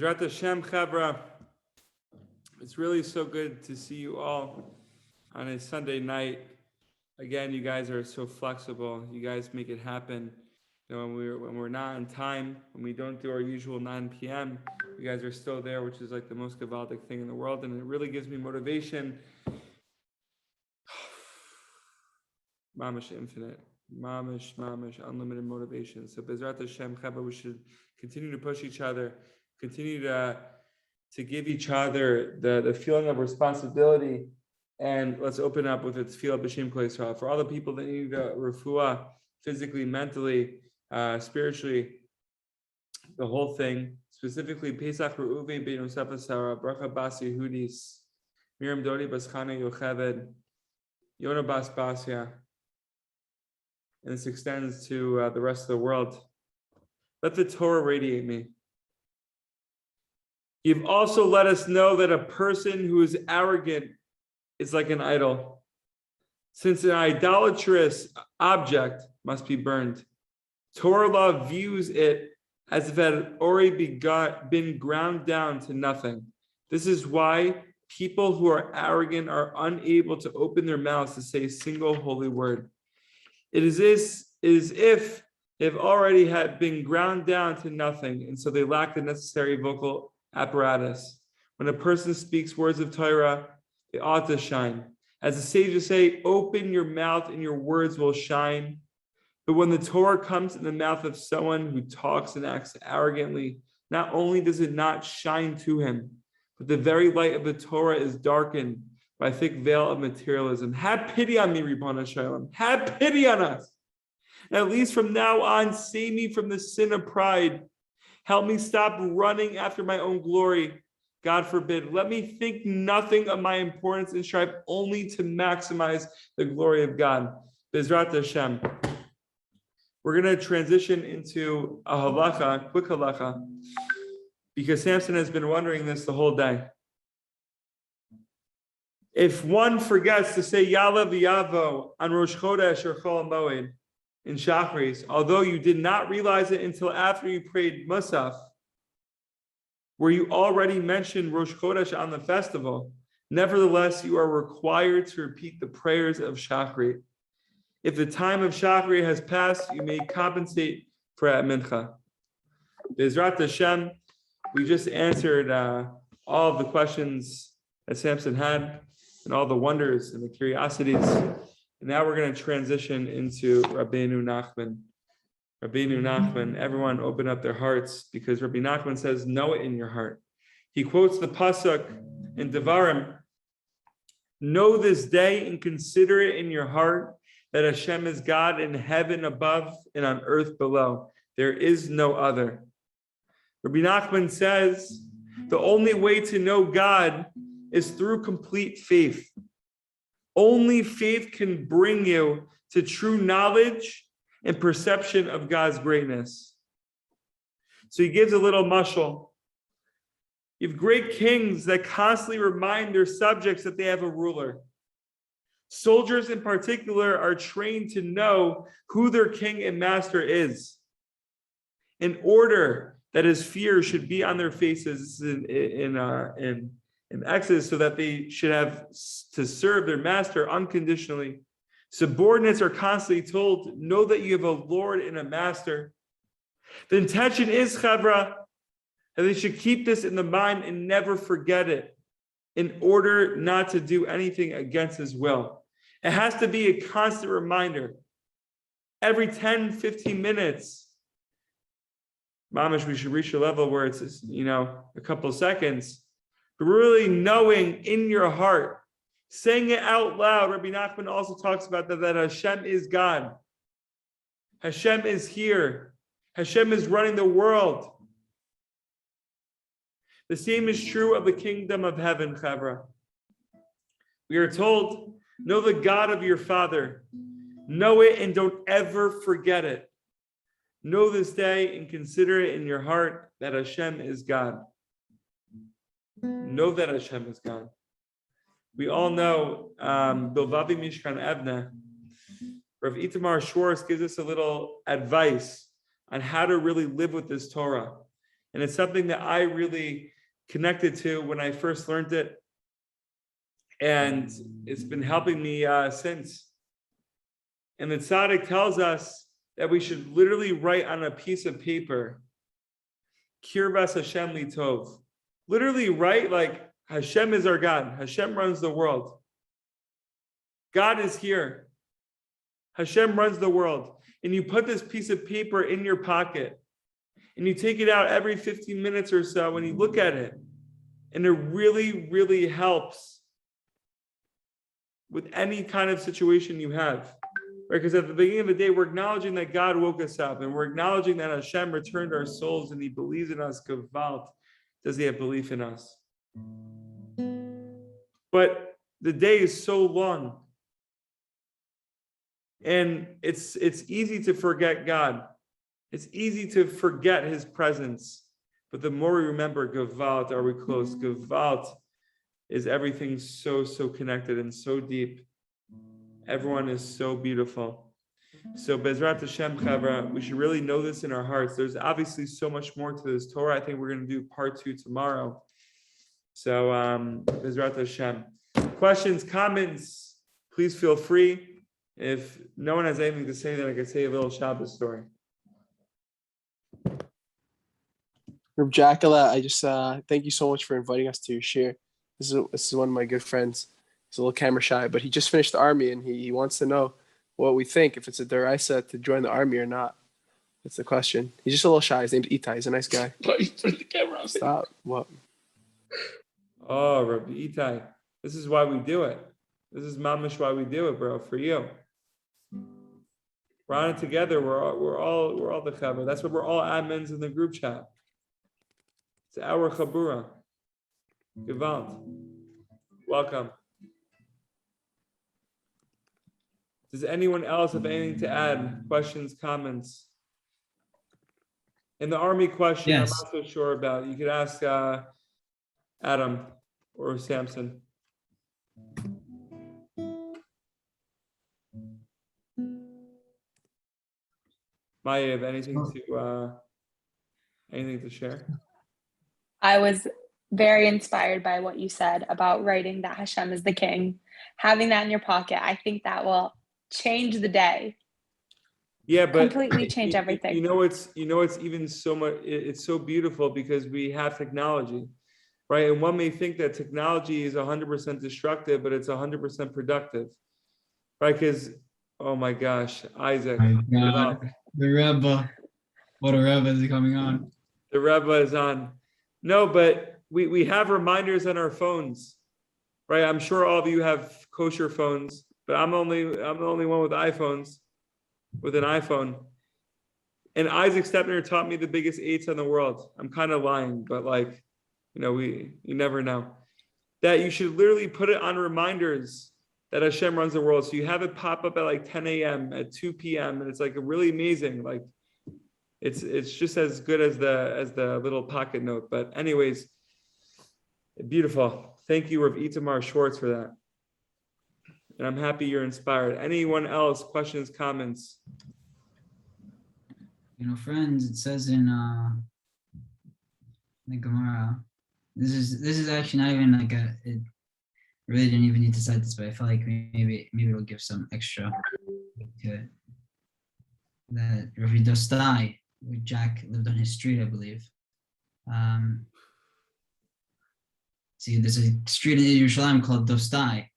Bezrat Hashem, Chavra. It's really so good to see you all on a Sunday night. Again, you guys are so flexible. You guys make it happen. You know, when we're not on time, when we don't do our usual 9 p.m., you guys are still there, which is like the most gavaldic thing in the world, and it really gives me motivation. Mamish infinite. Mamish, unlimited motivation. So Bezrat Hashem, Chavra, we should continue to push each other, continue to give each other the feeling of responsibility. And let's open up with a tefillah b'shem kol Yisrael for all the people that need refuah, physically, mentally, spiritually, the whole thing. Specifically, Pesach Reuven ben Yosef Asara, Bracha Bas Yehudis, Miriam Dodi Bas Chana Yocheved, Yona Bas Basya, and this extends to the rest of the world. Let the Torah radiate me. You've also let us know that a person who is arrogant is like an idol, since an idolatrous object must be burned. Torah law views it as if it had already been ground down to nothing. This is why people who are arrogant are unable to open their mouths to say a single holy word. It is as if they've already had been ground down to nothing, and so they lack the necessary vocal apparatus. When a person speaks words of Torah, they ought to shine. As the sages say, open your mouth and your words will shine. But when the Torah comes in the mouth of someone who talks and acts arrogantly, not only does it not shine to him, but the very light of the Torah is darkened by a thick veil of materialism. Have pity on me, Ribbon Shalom. Have pity on us. And at least from now on, save me from the sin of pride. Help me stop running after my own glory. God forbid. Let me think nothing of my importance and strive only to maximize the glory of God. Bezrat Hashem. We're going to transition into a halacha, quick halacha, because Samson has been wondering this the whole day. If one forgets to say Yala v'yavo on Rosh Chodesh or Chol HaMoed in Shachris, although you did not realize it until after you prayed Musaf, where you already mentioned Rosh Chodesh on the festival, nevertheless, you are required to repeat the prayers of Shachrit. If the time of Shachrit has passed, you may compensate for at Mincha. Bezrat Hashem, we just answered all of the questions that Samson had and all the wonders and the curiosities. And now we're going to transition into Rabbeinu Nachman. Rabbeinu Nachman, everyone open up their hearts, because Rabbi Nachman says, know it in your heart. He quotes the pasuk in Devarim, know this day and consider it in your heart that Hashem is God in heaven above and on earth below. There is no other. Rabbi Nachman says, the only way to know God is through complete faith. Only faith can bring you to true knowledge and perception of God's greatness. So he gives a little mashal. You have great kings that constantly remind their subjects that they have a ruler. Soldiers in particular are trained to know who their king and master is, in order that his fear should be on their faces in Exodus, so that they should have to serve their master unconditionally. Subordinates are constantly told, know that you have a Lord and a master. The intention is, Chavra, that they should keep this in the mind and never forget it, in order not to do anything against his will. It has to be a constant reminder. Every 10, 15 minutes, Mamish, we should reach a level where it's, a couple of seconds, but really knowing in your heart, saying it out loud. Rabbi Nachman also talks about that Hashem is God. Hashem is here. Hashem is running the world. The same is true of the kingdom of heaven, Chavra. We are told, know the God of your father. Know it and don't ever forget it. Know this day and consider it in your heart that Hashem is God. Know that Hashem is God. We all know Bilvavi Mishkan Evne. Rav Itamar Schwartz gives us a little advice on how to really live with this Torah. And it's something that I really connected to when I first learned it. And it's been helping me since. And the tzaddik tells us that we should literally write on a piece of paper, Kirvas Hashem Litov. Literally write like Hashem is our God. Hashem runs the world. God is here. Hashem runs the world. And you put this piece of paper in your pocket and you take it out every 15 minutes or so and you look at it. And it really, really helps with any kind of situation you have. Right? Because at the beginning of the day, we're acknowledging that God woke us up and we're acknowledging that Hashem returned our souls and he believes in us. Gevalt, does he have belief in us? But the day is so long. And it's easy to forget God. It's easy to forget his presence. But the more we remember Gevalt, are we close? Gevalt is everything so connected and so deep. Everyone is so beautiful. So Bezrat Hashem, Chavra, we should really know this in our hearts. There's obviously so much more to this Torah. I think we're going to do part 2 tomorrow. So Bezrat Hashem. Questions, comments, please feel free. If no one has anything to say, then I could say a little Shabbos story. Reb Jackala, I just thank you so much for inviting us to your shir. This is one of my good friends. He's a little camera shy, but he just finished the army and he wants to know what we think, if it's a deraisa to join the army or not. That's the question. He's just a little shy. His name's Itai. He's a nice guy. But you put the camera on. Stop. What? Oh, Rabbi Itai. This is why we do it. This is mamish why we do it, bro, for you. We're on it together. We're all the chavra. That's why we're all admins in the group chat. It's our chabura. Gevalt. Welcome. Does anyone else have anything to add? Questions, comments? In the army question, yes. I'm not so sure about. You could ask Adam or Samson. Maya, have anything to share? I was very inspired by what you said about writing that Hashem is the king. Having that in your pocket, I think that will change the day. Yeah, but completely change everything. It's even so much. It's so beautiful because we have technology, right? And one may think that technology is 100% destructive, but it's 100% productive, right? Because oh my gosh, Isaac. My God. The Rebbe. What a Rebbe is coming on. The Rebbe is on. No, but we have reminders on our phones, right? I'm sure all of you have kosher phones, but I'm the only one with iPhones, with an iPhone. And Isaac Stepner taught me the biggest eights in the world. I'm kind of lying, but you never know. That you should literally put it on reminders that Hashem runs the world. So you have it pop up at 10 a.m., at 2 p.m. And it's really amazing. It's just as good as the little pocket note. But anyways, beautiful. Thank you, Rav Itamar Schwartz, for that. And I'm happy you're inspired. Anyone else? Questions, comments? Friends, it says in the Gemara, this is actually not even it really didn't even need to cite this, but I feel like maybe it'll give some extra to it. That Rav Dostai, Jack lived on his street, I believe. See, there's a street in Yerushalayim called Dostai,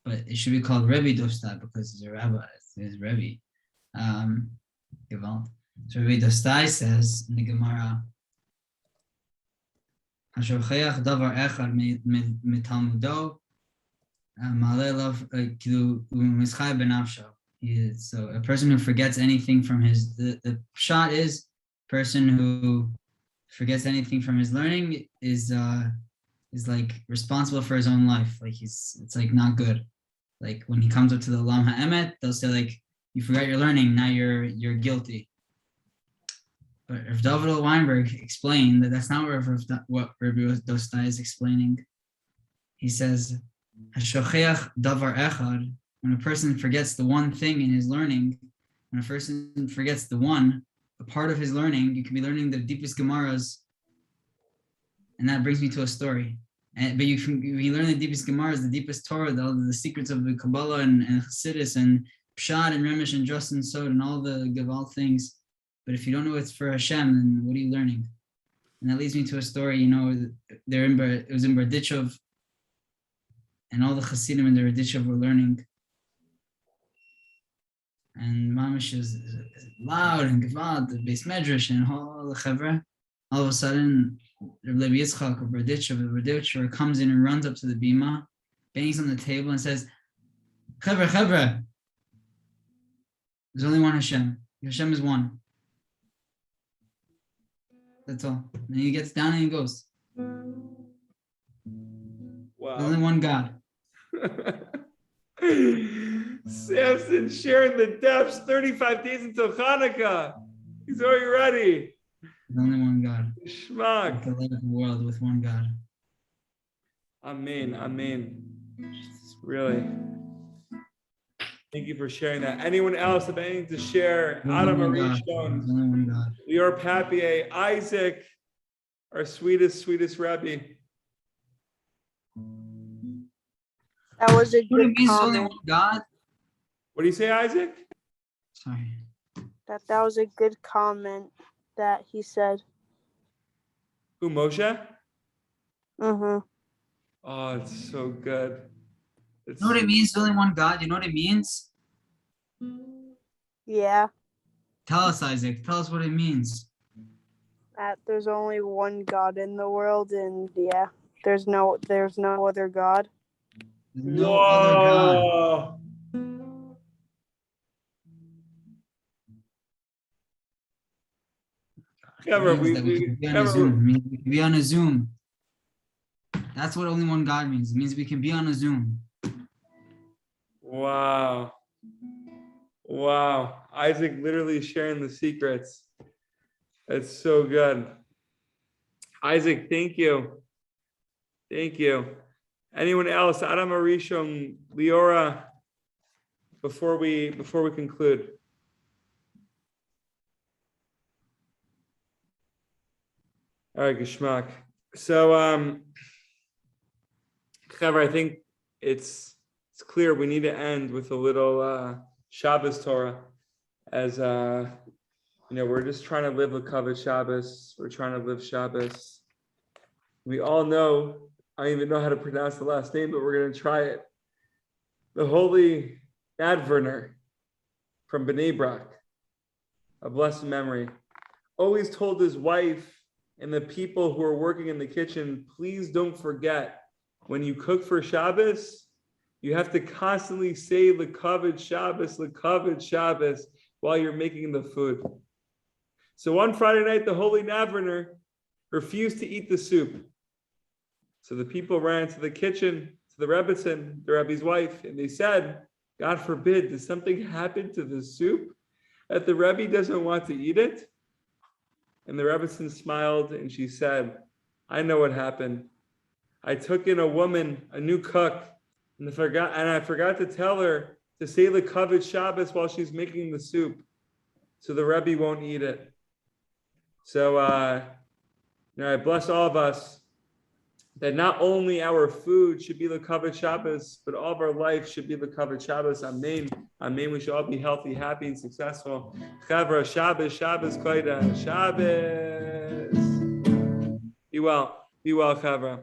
but it should be called Rebbe Dostai because it's a rabbi, it's Rebbe. Gewalt. So Rebbe Dostai says in the Gemara, Hashocheach davar echad mitalmudo malelav kilu mischai benafsho. So a person who forgets anything from the shot is person who forgets anything from his learning is responsible for his own life. It's not good. When he comes up to the Olam HaEmet, they'll say you forgot your learning, now you're guilty. But Rav David Weinberg explained that that's not what Rabbi Dostai is explaining. He says, Hashocheach davar echad, when a person forgets the one thing in his learning, when a person forgets a part of his learning, you can be learning the deepest Gemaras And that brings me to a story. But you learn the deepest Gemaras, the deepest Torah, the secrets of the Kabbalah and Chassidus and Pshat and Remesh and Just and Sod and all the Gaval things. But if you don't know it's for Hashem, then what are you learning? And that leads me to a story, it was in Berdichov, and all the Chassidim in the Berdichov were learning. And Mamish is loud and Gavad, the base Medrash, and all the Chevra. All of a sudden, Rabbi Yitzchak of Berdichov comes in and runs up to the bima, bangs on the table and says, Chevra, there's only one Hashem. Hashem is one. That's all. And he gets down and he goes. Wow. There's only one God. Samson sharing the depths 35 days until Hanukkah. He's already ready. There's only one God. Shmak. The light of the world with one God. Amen. Really. Thank you for sharing that. Anyone else have anything to share? Adam Marie Stone, Only one God. Lior Papier, Isaac, our sweetest Rabbi. That was a What it good means only comment. one God? What do you say, Isaac? Sorry. That was a good comment that he said. Who, Moshe? Mm-hmm. Oh, it's so good. You know what it means, only one God? You know what it means? Yeah, Tell us, Isaac. Tell us what it means. that there's only one God in the world, and yeah, there's no other God. There's no other God. Whoa. Trevor, It means that we can be on a Zoom. It means we can be on a Zoom. That's what only one God means. It means we can be on a Zoom. Wow. Isaac literally sharing the secrets. That's so good. Isaac, thank you. Anyone else? Adam Arishon, Leora, before we conclude. All right, Geshmak. So, Chaver, I think it's clear we need to end with a little Shabbos Torah, as we're just trying to live a covet Shabbos. We're trying to live Shabbos. We all know, I don't even know how to pronounce the last name, but we're going to try it. The holy Adverner from Bnei Brak, a blessed memory, always told his wife and the people who are working in the kitchen, please don't forget, when you cook for Shabbos, you have to constantly say Lekutei Shabbos while you're making the food. So one Friday night, the holy Adverner refused to eat the soup. So the people ran into the kitchen to the Rebbetzin, the Rebbe's wife, and they said, God forbid, did something happen to the soup that the Rebbe doesn't want to eat it? And the Rebbetzin smiled and she said, I know what happened. I took in a woman, a new cook, and I forgot to tell her to say Lekutei Shabbos while she's making the soup, so the Rebbe won't eat it. So, I bless all of us that not only our food should be Lekutei Shabbos, but all of our life should be Lekutei Shabbos. Amen. Amen. We should all be healthy, happy, and successful. Chavra, Shabbos, Koida, Shabbos. Be well, Chavra.